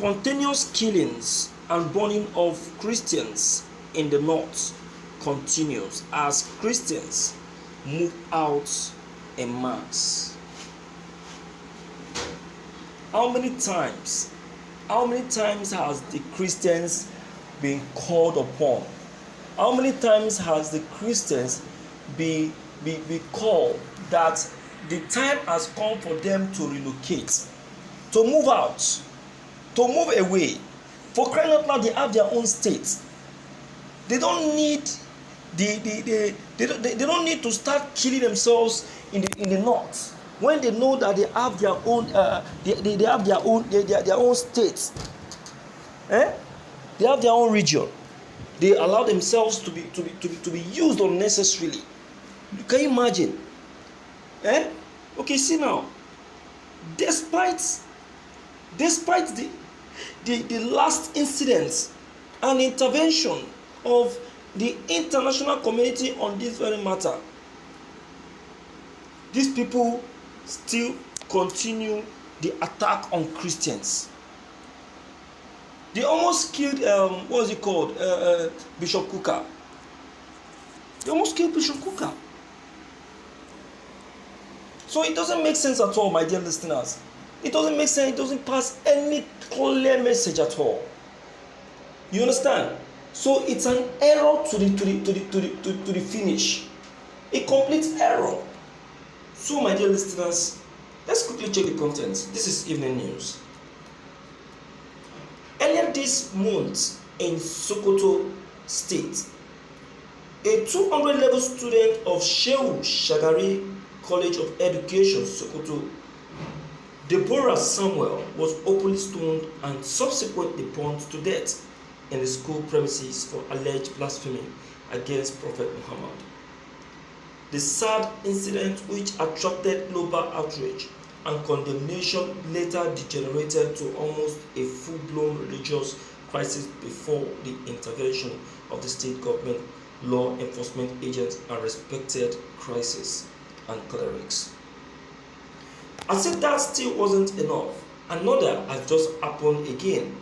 spontaneous killings and burning of Christians in the north continues as Christians move out en masse. How many times has the Christians been called upon? How many times has the Christians be called that the time has come for them to relocate, to move out, to move away? For crying out loud, they have their own state. They don't need they don't need to start killing themselves in the north when they know that they have their own they have their own states. They have their own region. They allow themselves to be used unnecessarily. Can you imagine? Okay, see now. Despite the last incident and intervention of the international community on this very matter, these people still continue the attack on Christians. They almost killed Bishop Kuka. They almost killed Bishop Kuka. So it doesn't make sense at all, my dear listeners. It doesn't make sense. It doesn't pass any clear message at all. You understand? So it's an error to the finish, a complete error. So, my dear listeners, let's quickly check the content. This is evening news. Earlier this month in Sokoto State, a 200-level student of Shehu Shagari College of Education, Sokoto, Deborah Samuel, was openly stoned and subsequently burned to death in the school premises for alleged blasphemy against Prophet Muhammad. The sad incident, which attracted global outrage and condemnation, later degenerated to almost a full-blown religious crisis before the intervention of the state government, law enforcement agents, and respected crisis and clerics. As if that still wasn't enough, another has just happened again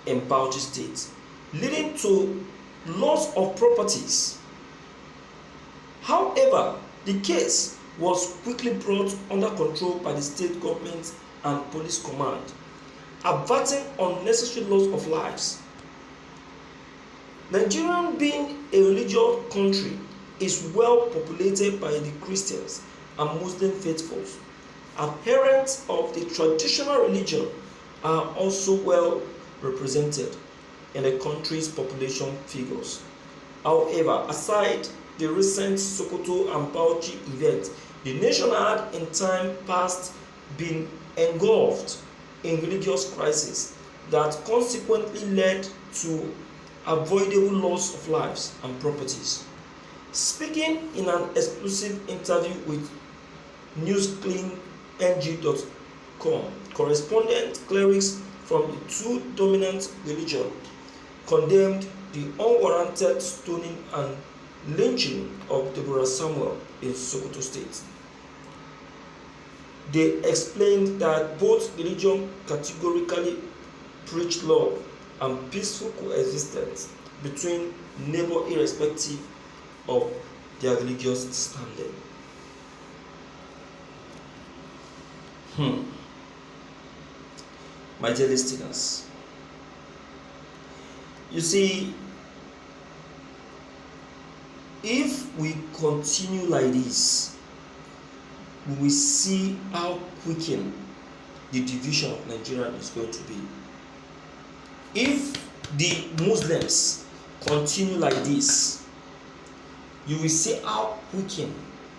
in Bauchi State, leading to loss of properties. However, the case was quickly brought under control by the state government and police command, averting unnecessary loss of lives. Nigeria, being a religious country, is well populated by the Christians and Muslim faithfuls. Adherents of the traditional religion are also well represented in the country's population figures. However, aside the recent Sokoto and Bauchi event, the nation had in time past been engulfed in religious crisis that consequently led to avoidable loss of lives and properties. Speaking in an exclusive interview with newskling.ng.com, correspondent clerics from the two dominant religions condemned the unwarranted stoning and lynching of Deborah Samuel in Sokoto State. They explained that both religions categorically preach love and peaceful coexistence between neighbors irrespective of their religious standing. My dear listeners, you see, if we continue like this, we will see how quickened the division of Nigeria is going to be. If the Muslims continue like this, you will see how quickened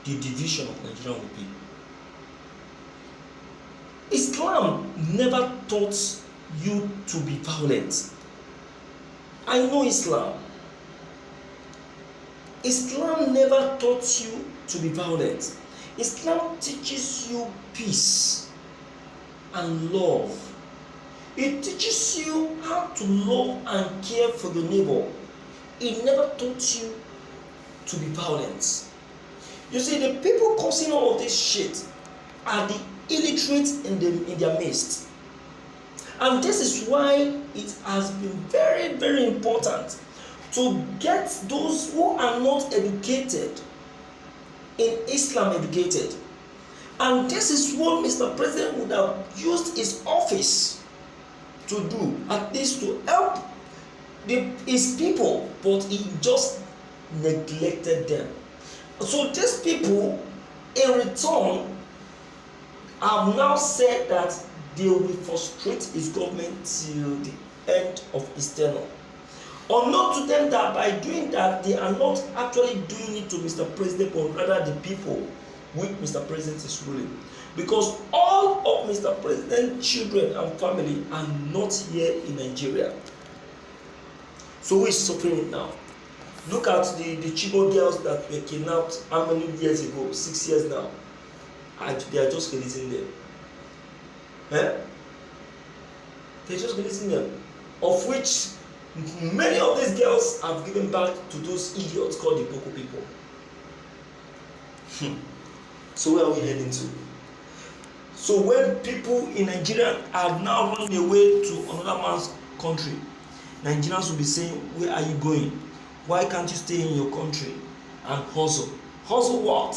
the division of Nigeria will be. Islam never taught you to be violent. I know Islam. Islam never taught you to be violent. Islam teaches you peace and love. It teaches you how to love and care for your neighbor. It never taught you to be violent. You see, the people causing all of this shit are the illiterate in their midst. And this is why it has been very, very important to get those who are not educated in Islam educated. And this is what Mr. President would have used his office to do, at least to help his people, but he just neglected them. So these people, in return, have now said that they will frustrate his government till the end of his tenure. Unknown to them that by doing that, they are not actually doing it to Mr. President, but rather the people which Mr. President is ruling. Because all of Mr. President's children and family are not here in Nigeria. So who is suffering it now? Look at the Chibok girls that were kidnapped how many years ago? 6 years now. They are just releasing them. They're just releasing them. Of which many of these girls have given back to those idiots called the Boko people. So where are we heading to? So when people in Nigeria are now running away to another man's country, Nigerians will be saying, where are you going? Why can't you stay in your country and hustle? Hustle what?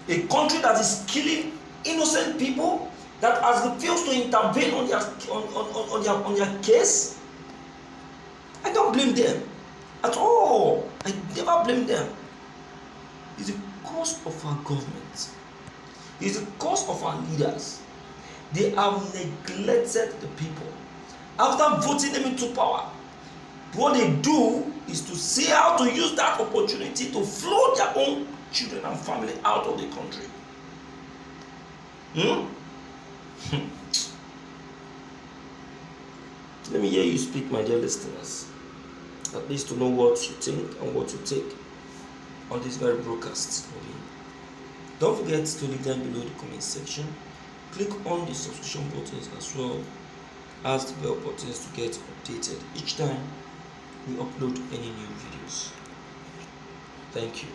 A country that is killing innocent people, that has refused to intervene on their case? I don't blame them at all. I never blame them. It's the cause of our government. It's the cause of our leaders. They have neglected the people. After voting them into power, what they do is to see how to use that opportunity to float their own children and family out of the country. Let me hear you speak, my dear listeners, at least to know what you think and what you take on this very broadcast. Don't forget to leave them below the comment section. Click on the subscription buttons as well as the bell buttons to get updated each time we upload any new videos. Thank you.